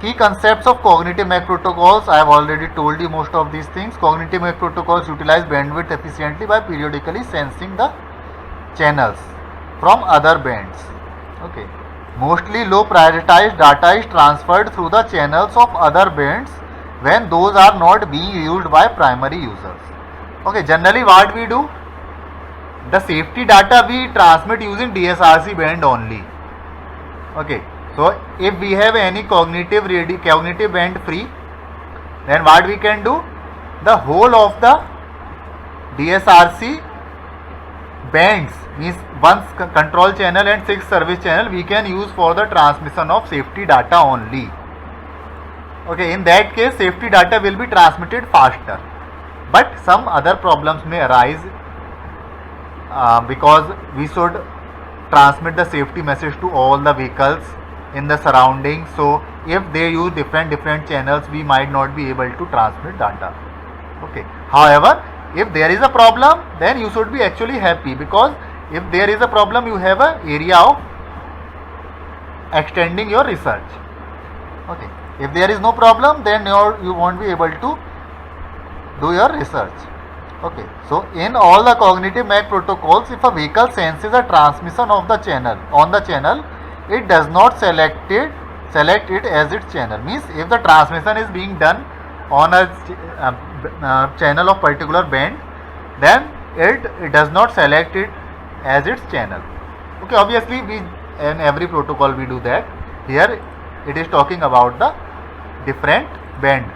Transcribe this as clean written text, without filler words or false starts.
Key concepts of cognitive MAC protocols. I have already told you most of these things. Cognitive MAC protocols utilize bandwidth efficiently by periodically sensing the channels from other bands. Okay. Mostly low prioritized data is transferred through the channels of other bands when those are not being used by primary users. Okay, generally what we do, the safety data we transmit using DSRC band only. Okay, so if we have any cognitive band free, then what we can do, the whole of the DSRC bands, means one control channel and 6 service channel, we can use for the transmission of safety data only. Okay, in that case safety data will be transmitted faster, but some other problems may arise because we should transmit the safety message to all the vehicles in the surroundings. So if they use different channels, we might not be able to transmit data. Okay, however, if there is a problem, then you should be actually happy, because if there is a problem, you have an area of extending your research. Okay, if there is no problem, then you won't be able to do your research. Okay, so in all the cognitive MAC protocols, if a vehicle senses a transmission of the channel on the channel, it does not select it as its channel. Means if the transmission is being done on a channel of particular band, then it does not select it as its channel. Okay, obviously we in every protocol we do that. Here it is talking about the different band.